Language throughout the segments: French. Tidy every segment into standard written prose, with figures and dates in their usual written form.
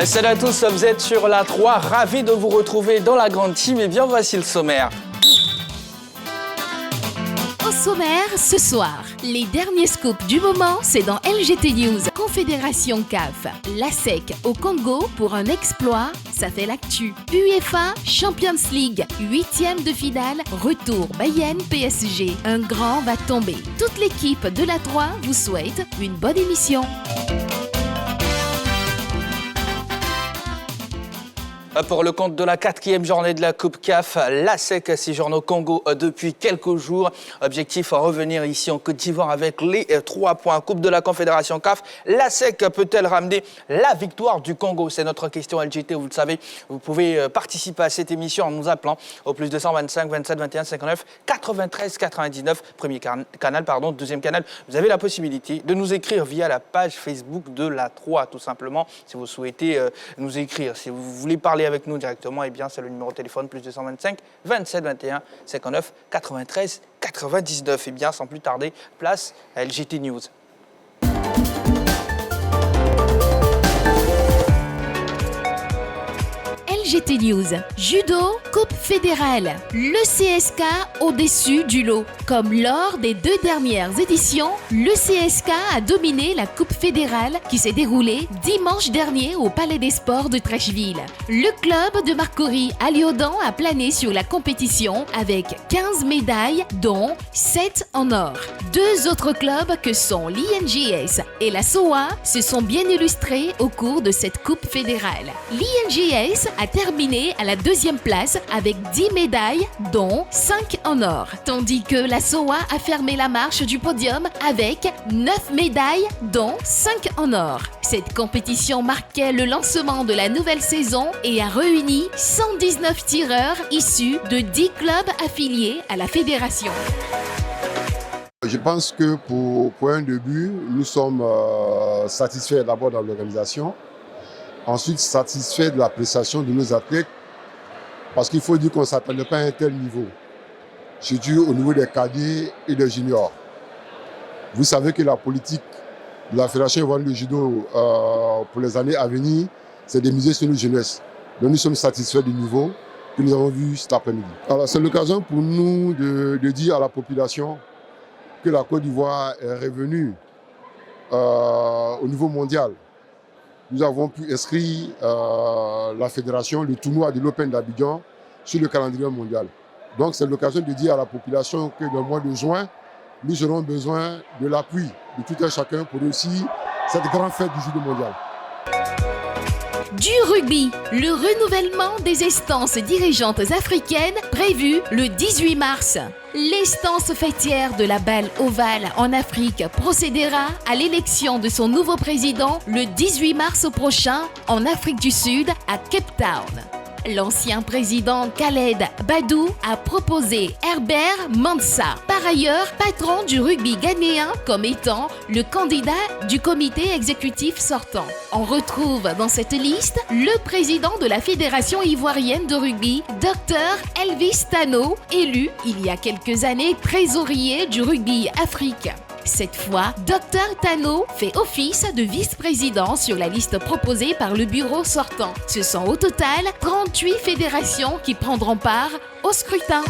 Salut à tous, vous êtes sur la 3, ravi de vous retrouver dans la grande team. Et bien voici le sommaire. Au sommaire, ce soir, les derniers scoops du moment, c'est dans LGT News. Confédération CAF, la SEC au Congo pour un exploit, ça fait l'actu. UEFA, Champions League, 8e de finale, retour Bayern PSG. Un grand va tomber. Toute l'équipe de la 3 vous souhaite une bonne émission. Pour le compte de la 4e journée de la Coupe CAF, la SEC séjourne au Congo depuis quelques jours. Objectif, revenir ici en Côte d'Ivoire avec les 3 points. Coupe de la Confédération CAF, la SEC peut-elle ramener la victoire du Congo? C'est notre question LGT, vous le savez. Vous pouvez participer à cette émission en nous appelant au plus 225 27 21 59 93 99. Premier canal, deuxième canal. Vous avez la possibilité de nous écrire via la page Facebook de la 3, tout simplement, si vous souhaitez nous écrire. Si vous voulez parler avec nous directement, eh bien, c'est le numéro de téléphone plus 225 27 21 59 93 99. Eh bien, sans plus tarder, place à LGT News. LGT News, judo, coupe fédérale, le CSK au-dessus du lot. Comme lors des 2 dernières éditions, le CSK a dominé la coupe fédérale qui s'est déroulée dimanche dernier au Palais des Sports de Trècheville. Le club de Marcory à Lyodan a plané sur la compétition avec 15 médailles, dont 7 en or. 2 autres clubs que sont l'INJS et la SOA se sont bien illustrés au cours de cette coupe fédérale. L'INJS a terminé à la 2e place avec 10 médailles, dont 5 en or, tandis que la SOA a fermé la marche du podium avec 9 médailles, dont 5 en or. Cette compétition marquait le lancement de la nouvelle saison et a réuni 119 tireurs issus de 10 clubs affiliés à la fédération. Je pense que pour un début, nous sommes satisfaits d'abord dans l'organisation. Ensuite, satisfaits de la prestation de nos athlètes, parce qu'il faut dire qu'on ne s'attendait pas à un tel niveau, surtout au niveau des cadets et des juniors. Vous savez que la politique de la Fédération ivoirienne de judo pour les années à venir, c'est de miser sur nos jeunesse. Donc nous sommes satisfaits du niveau que nous avons vu cet après-midi. Alors c'est l'occasion pour nous de dire à la population que la Côte d'Ivoire est revenue au niveau mondial. Nous avons pu inscrire la fédération, le tournoi de l'Open d'Abidjan sur le calendrier mondial. Donc c'est l'occasion de dire à la population que dans le mois de juin, nous aurons besoin de l'appui de tout un chacun pour réussir cette grande fête du judo mondial. Du rugby, le renouvellement des instances dirigeantes africaines prévu le 18 mars. L'instance fêtière de la balle ovale en Afrique procédera à l'élection de son nouveau président le 18 mars prochain en Afrique du Sud à Cape Town. L'ancien président Khaled Badou a proposé Herbert Mansa, par ailleurs patron du rugby ghanéen, comme étant le candidat du comité exécutif sortant. On retrouve dans cette liste le président de la Fédération ivoirienne de rugby, Dr Elvis Tano, élu il y a quelques années trésorier du rugby Afrique. Cette fois, Dr Tano fait office de vice-président sur la liste proposée par le bureau sortant. Ce sont au total 38 fédérations qui prendront part au scrutin.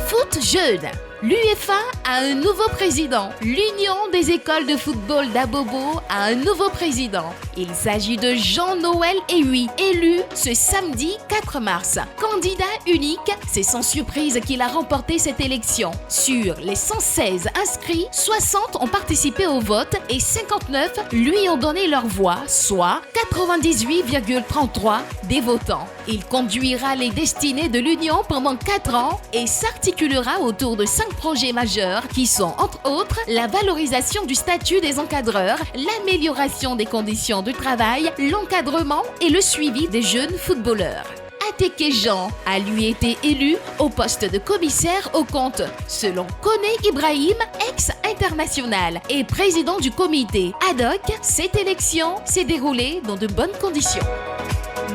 Foot jeune. L'UEFA a un nouveau président. L'Union des écoles de football d'Abobo a un nouveau président. Il s'agit de Jean-Noël Ehui, élu ce samedi 4 mars. Candidat unique, c'est sans surprise qu'il a remporté cette élection. Sur les 116 inscrits, 60 ont participé au vote et 59 lui ont donné leur voix, soit 98,33 des votants. Il conduira les destinées de l'Union pendant 4 ans et s'articulera autour de 5 projets majeurs qui sont, entre autres, la valorisation du statut des encadreurs, l'amélioration des conditions de travail, l'encadrement et le suivi des jeunes footballeurs. Ateke Jean a lui été élu au poste de commissaire aux comptes. Selon Koné Ibrahim, ex-international et président du comité ad hoc, cette élection s'est déroulée dans de bonnes conditions.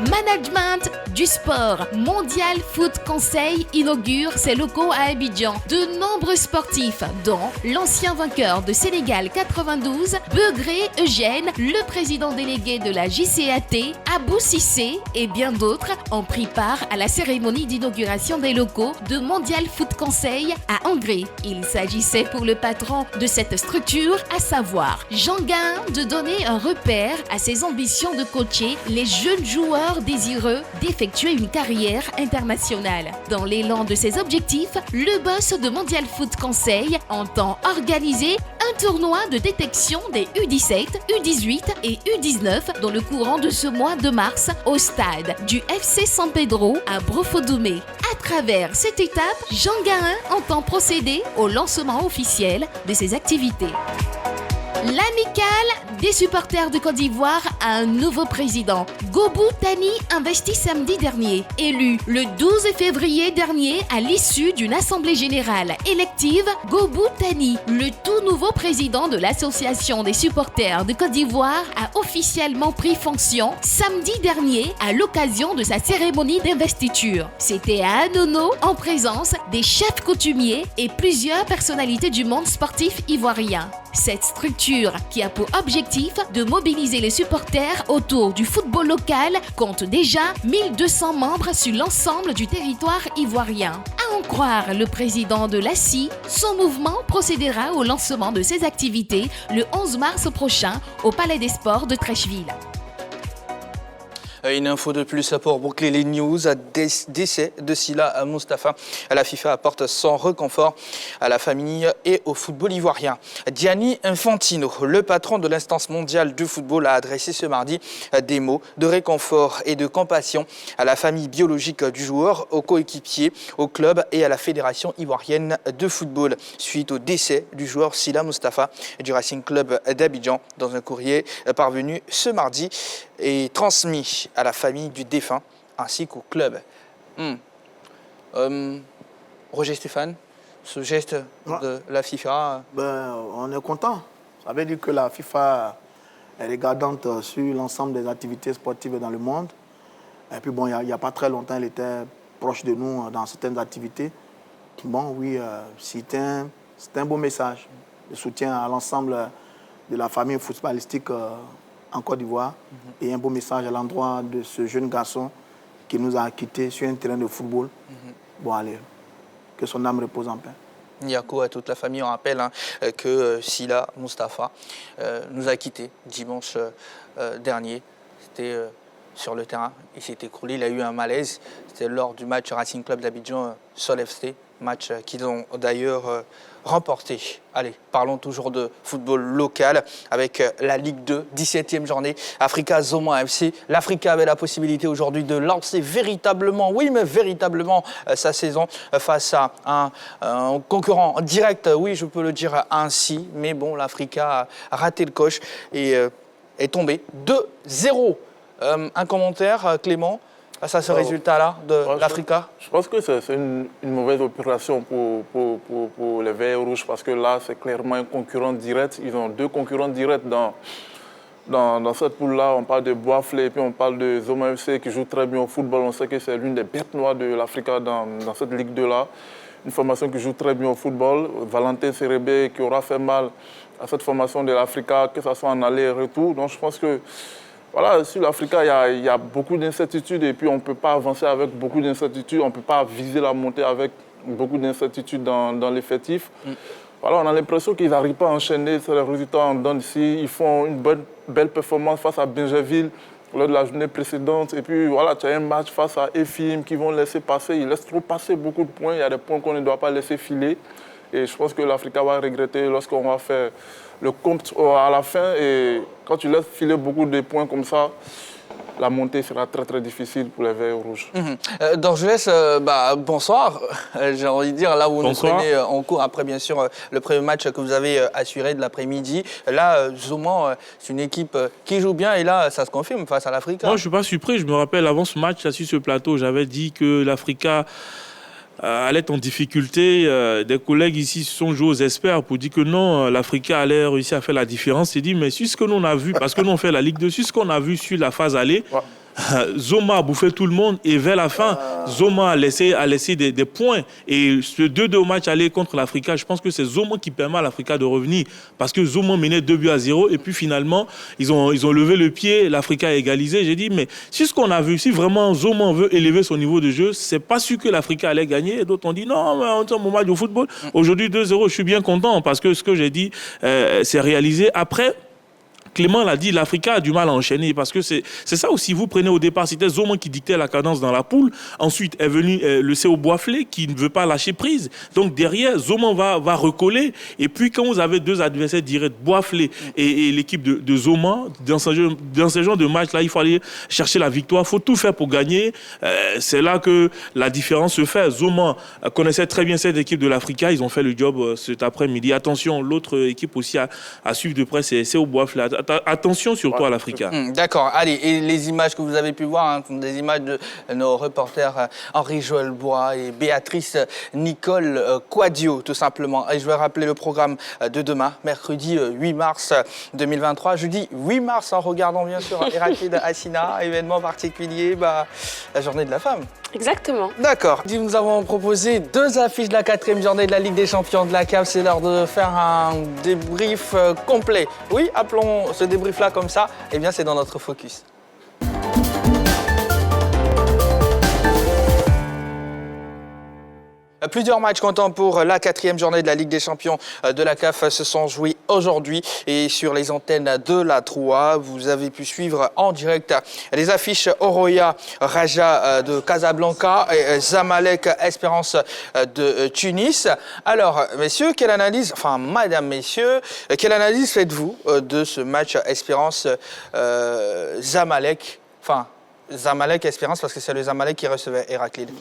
Management du sport. Mondial Foot Conseil inaugure ses locaux à Abidjan. De nombreux sportifs, dont l'ancien vainqueur de Sénégal 92, Begré Eugène, le président délégué de la JCAT, Abou Cissé et bien d'autres, ont pris part à la cérémonie d'inauguration des locaux de Mondial Foot Conseil à Angré. Il s'agissait pour le patron de cette structure, à savoir Jean Gain, de donner un repère à ses ambitions de coacher les jeunes joueurs désireux d'effectuer une carrière internationale. Dans l'élan de ses objectifs, le boss de Mondial Foot Conseil entend organiser un tournoi de détection des U17, U18 et U19 dans le courant de ce mois de mars au stade du FC San Pedro à Brofodoumé. À travers cette étape, Jean Gain entend procéder au lancement officiel de ses activités. L'amicale des supporters de Côte d'Ivoire a un nouveau président. Gobou Tani investit samedi dernier. Élu le 12 février dernier à l'issue d'une assemblée générale élective, Gobou Tani, le tout nouveau président de l'association des supporters de Côte d'Ivoire, a officiellement pris fonction samedi dernier à l'occasion de sa cérémonie d'investiture. C'était à Anono en présence des chefs coutumiers et plusieurs personnalités du monde sportif ivoirien. Cette structure, qui a pour objectif de mobiliser les supporters autour du football local, compte déjà 1200 membres sur l'ensemble du territoire ivoirien. À en croire le président de l'ACI, son mouvement procédera au lancement de ses activités le 11 mars prochain au Palais des Sports de Treichville. Une info de plus pour boucler les news. Décès de Sylla Moustapha. La FIFA apporte son réconfort à la famille et au football ivoirien. Gianni Infantino, le patron de l'instance mondiale du football, a adressé ce mardi des mots de réconfort et de compassion à la famille biologique du joueur, aux coéquipiers, au club et à la fédération ivoirienne de football suite au décès du joueur Sylla Moustapha du Racing Club d'Abidjan. Dans un courrier parvenu ce mardi et transmis à la famille du défunt ainsi qu'au club. Roger Stéphane, ce geste de la FIFA... On est content. Ça veut dire que la FIFA est regardante sur l'ensemble des activités sportives dans le monde. Et puis bon, il n'y a pas très longtemps, elle était proche de nous dans certaines activités. Bon, oui, c'est un beau message de soutien à l'ensemble de la famille footballistique en Côte d'Ivoire et un beau message à l'endroit de ce jeune garçon qui nous a quittés sur un terrain de football. Bon, allez, que son âme repose en paix. Niako, à toute la famille, on rappelle que Sylla Moustapha nous a quittés dimanche dernier. C'était sur le terrain, il s'est écroulé, il a eu un malaise. C'était lors du match Racing Club d'Abidjan Sol FC, match qu'ils ont d'ailleurs remporté. Allez, parlons toujours de football local avec la Ligue 2, 17e journée, Africa Zoma FC. L'Africa avait la possibilité aujourd'hui de lancer véritablement, oui mais véritablement, sa saison face à un concurrent direct, oui je peux le dire ainsi, mais bon, l'Africa a raté le coche et est tombé 2-0. Un commentaire, Clément, face à ce résultat-là de l'Africa? Je pense que c'est une mauvaise opération pour les Verts Rouges parce que là, c'est clairement un concurrent direct. Ils ont deux concurrents directs dans cette poule-là. On parle de Boaflé et puis on parle de Zoma FC qui joue très bien au football. On sait que c'est l'une des bêtes noires de l'Africa dans cette Ligue 2-là. Une formation qui joue très bien au football. Valentin Serebé qui aura fait mal à cette formation de l'Africa, que ce soit en aller et retour. Donc je pense que voilà, sur l'Africa, il y a beaucoup d'incertitudes et puis on ne peut pas avancer avec beaucoup d'incertitudes. On ne peut pas viser la montée avec beaucoup d'incertitudes dans l'effectif. Voilà, on a l'impression qu'ils n'arrivent pas à enchaîner les résultats en donnent ici. Ils font une belle performance face à Benjerville lors de la journée précédente. Et puis voilà, tu as un match face à Efim qui vont laisser passer. Ils laissent trop passer beaucoup de points. Il y a des points qu'on ne doit pas laisser filer. Et je pense que l'Africa va regretter lorsqu'on va faire le compte à la fin. Et quand tu laisses filer beaucoup de points comme ça, la montée sera très très difficile pour les Verts Rouges. Dorgelès, bonsoir. J'ai envie de dire, là où nous prenez en cours, après bien sûr le premier match que vous avez assuré de l'après-midi. Là, Zoma, c'est une équipe qui joue bien et là, ça se confirme face à l'Africa. Moi, je ne suis pas surpris. Je me rappelle, avant ce match, là, sur ce plateau, j'avais dit que l'Africa allait être en difficulté. Des collègues ici se sont joués aux experts pour dire que non, l'Africa allait réussir à faire la différence. J'ai dit, mais sur ce que nous on a vu, parce que nous on fait la Ligue 2, sur ce qu'on a vu sur la phase aller, Zoma a bouffé tout le monde et vers la fin, Zoma a laissé des points. Et ce 2-2 au match aller contre l'Africa, je pense que c'est Zoma qui permet à l'Africa de revenir. Parce que Zoma menait 2-0 et puis finalement, ils ont levé le pied, l'Africa a égalisé. J'ai dit, mais si ce qu'on a vu, si vraiment Zoma veut élever son niveau de jeu, c'est pas sûr que l'Africa allait gagner. Et d'autres ont dit, non, mais on est au match de football. Aujourd'hui, 2-0, je suis bien content parce que ce que j'ai dit, c'est réalisé. Après, Clément l'a dit, l'Africa a du mal à enchaîner parce que c'est ça aussi. Vous prenez au départ, c'était Zoma qui dictait la cadence dans la poule. Ensuite est venu le CO Boisflé qui ne veut pas lâcher prise. Donc derrière, Zoma va recoller. Et puis quand vous avez deux adversaires directs, Boisflé et l'équipe de Zoma, dans ce genre de match-là, il faut aller chercher la victoire. Il faut tout faire pour gagner. C'est là que la différence se fait. Zoma connaissait très bien cette équipe de l'Africa. Ils ont fait le job cet après-midi. Attention, l'autre équipe aussi à suivre de près, c'est CO Boisflé. Attention surtout à l'Africa. D'accord. Allez, et les images que vous avez pu voir, sont des images de nos reporters Henri-Joël Bois et Béatrice Nicole Quadio, tout simplement. Et je vais rappeler le programme de demain, mercredi 8 mars 2023. Je dis 8 mars en regardant bien sûr Héraclide Assina, événement particulier, la journée de la femme. Exactement. D'accord. Nous avons proposé 2 affiches de la 4e journée de la Ligue des Champions de la CAF. C'est l'heure de faire un débrief complet. Oui, appelons ce débrief-là comme ça. Eh bien, c'est dans notre focus. Plusieurs matchs comptant pour la 4e journée de la Ligue des Champions de la CAF se sont joués aujourd'hui et sur les antennes de la 3. Vous avez pu suivre en direct les affiches Oroya Raja de Casablanca et Zamalek Espérance de Tunis. Alors, messieurs, quelle analyse faites-vous de ce match Espérance Zamalek? Enfin, Zamalek Espérance parce que c'est le Zamalek qui recevait Héraclide.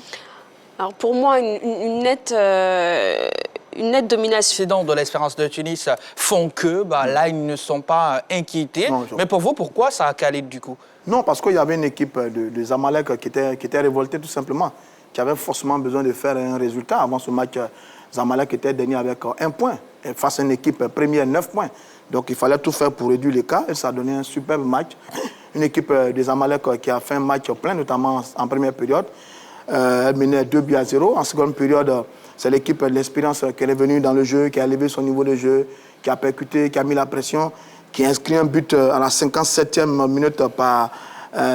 Alors pour moi, une nette domination. Les précédents de l'Espérance de Tunis font que là, ils ne sont pas inquiétés. Non, mais pour vous, pourquoi ça a calé du coup? Non, parce qu'il y avait une équipe de Zamalek qui était révoltée tout simplement, qui avait forcément besoin de faire un résultat. Avant ce match, Zamalek était dernier avec 1 point. Et face à une équipe première, 9 points. Donc il fallait tout faire pour réduire l'écart et ça a donné un superbe match. Une équipe de Zamalek qui a fait un match plein, notamment en première période. Elle menait 2-0. En seconde période, c'est l'équipe de l'Espérance qui est venue dans le jeu, qui a élevé son niveau de jeu, qui a percuté, qui a mis la pression, qui a inscrit un but à la 57e minute par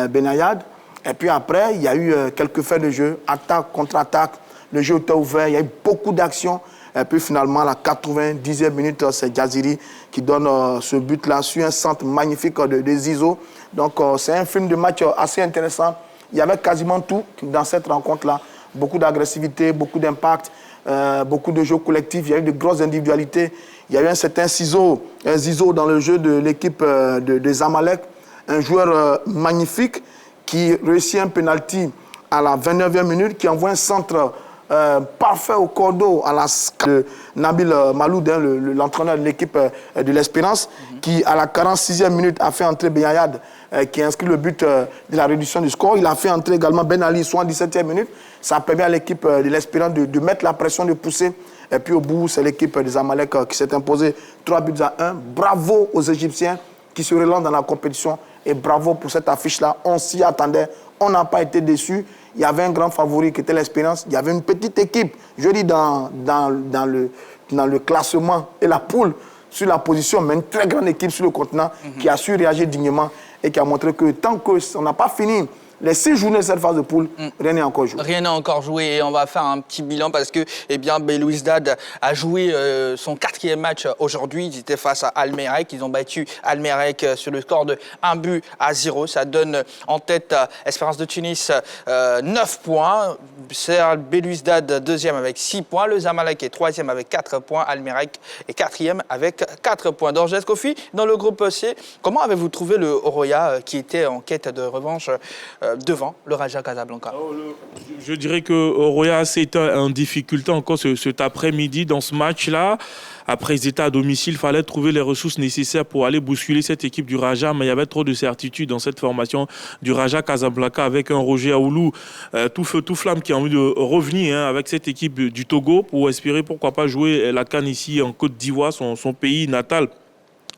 Benayad. Et puis après, il y a eu quelques faits de jeu, attaque, contre-attaque. Le jeu était ouvert, il y a eu beaucoup d'actions. Et puis finalement, à la 90e minute, c'est Jaziri qui donne ce but-là sur un centre magnifique de Zizo. Donc c'est un film de match assez intéressant. Il y avait quasiment tout dans cette rencontre-là. Beaucoup d'agressivité, beaucoup d'impact, beaucoup de jeux collectifs. Il y a eu de grosses individualités. Il y a eu un certain Zizo dans le jeu de l'équipe de Zamalek. Un joueur magnifique qui réussit un penalty à la 29e minute, qui envoie un centre parfait au cordeau à la de Nabil Maloud, l'entraîneur de l'équipe de l'Espérance, qui à la 46e minute a fait entrer Benyayad, qui a inscrit le but de la réduction du score. Il a fait entrer également Ben Ali, soit en 17e minute. Ça permet à l'équipe de l'Espérance de mettre la pression, de pousser. Et puis au bout, c'est l'équipe des Zamalek qui s'est imposée 3-1. Bravo aux Égyptiens qui se relancent dans la compétition. Et bravo pour cette affiche-là. On s'y attendait. On n'a pas été déçus. Il y avait un grand favori qui était l'Espérance. Il y avait une petite équipe, je dis dans le classement et la poule sur la position, mais une très grande équipe sur le continent qui a su réagir dignement et qui a montré que tant qu'on n'a pas fini les 6 journées de cette phase de poule, rien n'est encore joué. Rien n'est encore joué et on va faire un petit bilan parce que Belouizdad a joué son 4e match aujourd'hui. Ils étaient face à Almerek. Ils ont battu Almerek sur le score de 1-0. Ça donne en tête Espérance de Tunis 9 points. C'est Belouizdad 2e avec 6 points. Le Zamalek est 3e avec 4 points. Almerek est 4e avec 4 points. Dorjes Kofi, dans le groupe C, comment avez-vous trouvé le Oroya qui était en quête de revanche devant le Raja Casablanca? Je dirais que Oroya s'est en difficulté encore cet après-midi dans ce match-là. Après, ils étaient à domicile, il fallait trouver les ressources nécessaires pour aller bousculer cette équipe du Raja, mais il y avait trop de certitudes dans cette formation du Raja Casablanca avec un Roger Aoulou tout feu, tout flamme qui a envie de revenir avec cette équipe du Togo pour espérer pourquoi pas jouer la CAN ici en Côte d'Ivoire, son pays natal.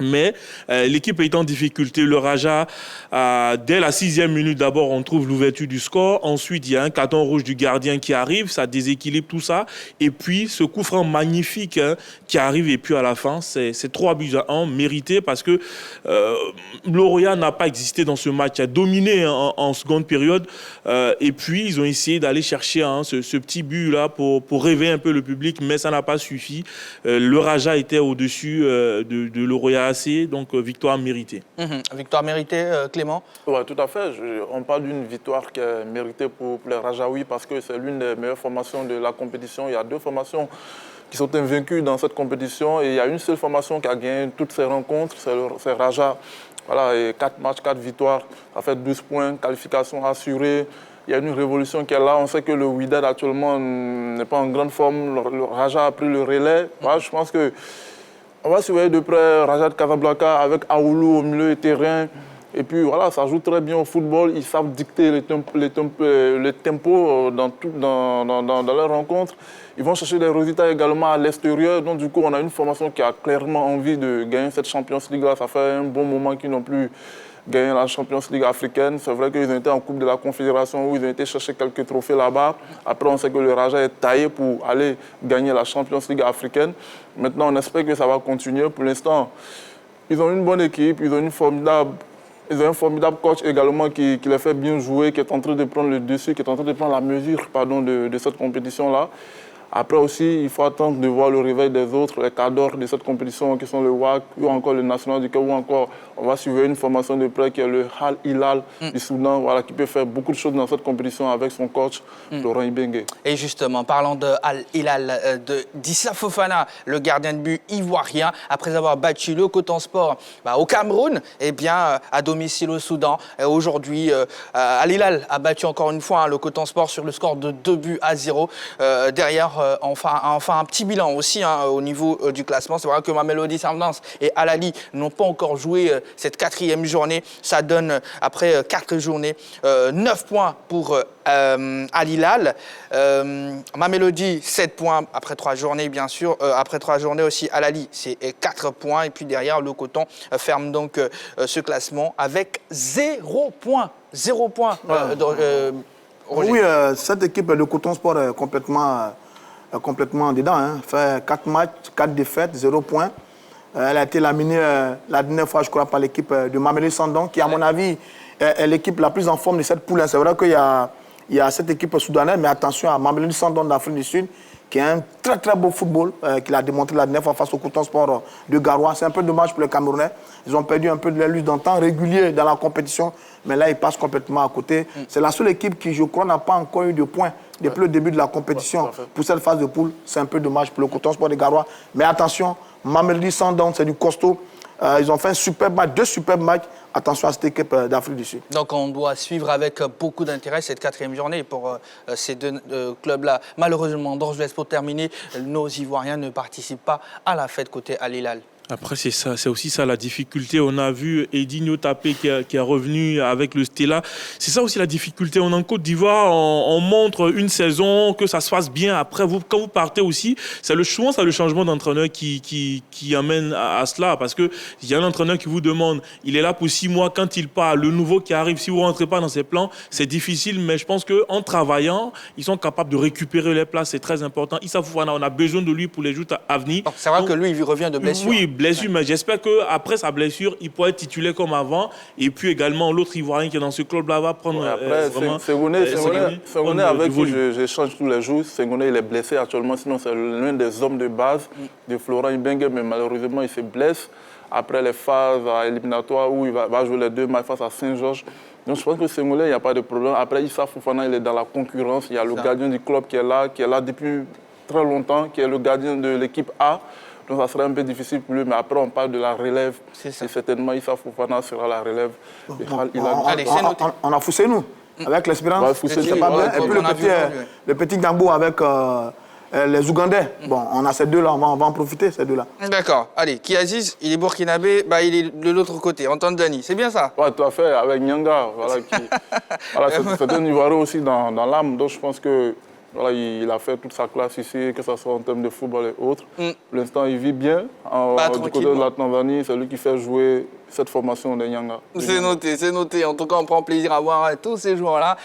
Mais l'équipe est en difficulté. Le Raja, dès la 6e minute, d'abord, on trouve l'ouverture du score. Ensuite, il y a un carton rouge du gardien qui arrive. Ça déséquilibre tout ça. Et puis, ce coup franc magnifique qui arrive. Et puis, à la fin, c'est 3-1 mérité parce que Lorient n'a pas existé dans ce match. Il a dominé en seconde période. Et puis, ils ont essayé d'aller chercher ce petit but-là pour réveiller un peu le public. Mais ça n'a pas suffi. Le Raja était au-dessus de Lorient. Donc victoire méritée. Victoire méritée, Clément? Oui, tout à fait. On parle d'une victoire qui est méritée pour les Rajaouis parce que c'est l'une des meilleures formations de la compétition. Il y a 2 formations qui sont invaincues dans cette compétition et il y a une seule formation qui a gagné toutes ces rencontres, c'est Raja. Voilà, et 4 matchs, 4 victoires, ça fait 12 points, qualification assurée. Il y a une révolution qui est là. On sait que le Wydad actuellement n'est pas en grande forme. Le Raja a pris le relais. Voilà, je pense que on va surveiller de près Raja de Casablanca avec Aoulou au milieu du terrain. Et puis voilà, ça joue très bien au football. Ils savent dicter le tempo dans leurs rencontres. Ils vont chercher des résultats également à l'extérieur. Donc du coup, on a une formation qui a clairement envie de gagner cette Champions League-là. Ça fait un bon moment qu'ils n'ont plus gagné la Champions League africaine. C'est vrai qu'ils ont été en Coupe de la Confédération où ils ont été chercher quelques trophées là-bas. Après, on sait que le Raja est taillé pour aller gagner la Champions League africaine. Maintenant, on espère que ça va continuer. Pour l'instant, ils ont une bonne équipe, ils ont un formidable coach également qui les fait bien jouer, qui est en train de prendre le dessus, qui est en train de prendre la mesure de cette compétition-là. Après aussi, il faut attendre de voir le réveil des autres, les cadors de cette compétition qui sont le WAC ou encore le National du Caire, ou encore on va suivre une formation de près qui est le Al Hilal du Soudan, voilà, qui peut faire beaucoup de choses dans cette compétition avec son coach, Laurent Ibengue. Et justement, parlant de Al Hilal, de d'Issa Fofana, le gardien de but ivoirien, après avoir battu le Coton Sport au Cameroun, eh bien, à domicile au Soudan. Aujourd'hui, Al Hilal a battu encore une fois le Coton Sport sur le score de 2-0. Derrière, enfin un petit bilan aussi au niveau du classement. C'est vrai que Mamelodi Sundowns et Al Ahly n'ont pas encore joué cette 4e journée. Ça donne, après 4 journées, 9 points pour Al Hilal. Mamelodi, 7 points après 3 journées, bien sûr. Après 3 journées aussi, Al Ahly, c'est 4 points. Et puis derrière, le Coton ferme donc ce classement avec 0 points. 0 points. Oui, cette équipe de Coton Sport est complètement dedans. Fait 4 matchs, 4 défaites, 0 points. Elle a été laminée la dernière fois, je crois, par l'équipe de Mamelodi Sundowns, qui, à mon avis, est l'équipe la plus en forme de cette poule. C'est vrai qu'il y a cette équipe soudanaise, mais attention à Mamelodi Sundowns d'Afrique du Sud, qui a un très très beau football, qu'il a démontré la dernière fois face au Coton Sport de Garoua. C'est un peu dommage pour les Camerounais. Ils ont perdu un peu de l'élus d'un temps régulier dans la compétition, mais là, ils passent complètement à côté. C'est la seule équipe qui, je crois, n'a pas encore eu de points depuis le début de la compétition. Pour cette phase de poule, c'est un peu dommage pour le Coton Sport de Garoua. Mais attention, Mamelodi Sundowns, c'est du costaud. Ils ont fait un super match, 2 superbes matchs. Attention à cette équipe d'Afrique du Sud. Donc on doit suivre avec beaucoup d'intérêt cette 4e journée pour ces 2 clubs-là. Malheureusement, dans je laisse pour terminer, nos Ivoiriens ne participent pas à la fête côté Al Hilal. Après, c'est aussi ça la difficulté. On a vu Edinho Tapé qui est revenu avec le Stella. C'est ça aussi la difficulté. On est en Côte d'Ivoire, on montre une saison, que ça se passe bien. Après, quand vous partez aussi, c'est le changement d'entraîneur qui amène à cela. Parce qu'il y a un entraîneur qui vous demande, il est là pour 6 mois, quand il part, le nouveau qui arrive, si vous ne rentrez pas dans ses plans, c'est difficile. Mais je pense qu'en travaillant, ils sont capables de récupérer les places. C'est très important. Issa Fofana, on a besoin de lui pour les jours à venir. C'est vrai que lui, il revient de blessure. Oui, blessure, mais j'espère qu'après sa blessure, il pourra être titulaire comme avant. Et puis également, l'autre Ivoirien qui est dans ce club-là va prendre... Sengoné, avec qui j'échange tous les jours. Sengoné, il est blessé actuellement, sinon c'est l'un des hommes de base de Florent Ibengue, mais malheureusement, il se blesse après les phases éliminatoires où il va jouer les 2 matchs face à Saint-Georges. Donc je pense que Sengoné, il n'y a pas de problème. Après, Issa Fofana, il est dans la concurrence. Il y a le gardien du club qui est là depuis très longtemps, qui est le gardien de l'équipe A. Donc ça sera un peu difficile pour lui, mais après on parle de la relève. Et certainement Issa Fofana sera la relève. On a Foussé nous, avec l'Espérance. C'est pas bien. Et puis le petit Gambo avec les Ougandais. Bon, on a ces 2-là, on va en profiter, ces 2-là. D'accord. Allez, Kiaziz, il est burkinabé, il est de l'autre côté, Antoine Dani, c'est bien ça? Oui, tout à fait, avec Nyanga. C'est un Ivoirien aussi dans l'âme, donc je pense que Voilà, il a fait toute sa classe ici, que ce soit en termes de football et autres. Pour l'instant, il vit bien. Du côté de la Tanzanie, c'est lui qui fait jouer cette formation de Nyanga. C'est noté, c'est noté. En tout cas, on prend plaisir à voir tous ces joueurs-là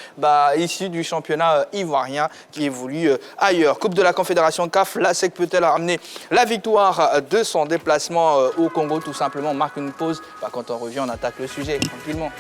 issus du championnat ivoirien qui évolue ailleurs. Coupe de la Confédération CAF, la SEC peut-elle ramener la victoire de son déplacement au Congo? Tout simplement, on marque une pause. Quand on revient, on attaque le sujet tranquillement.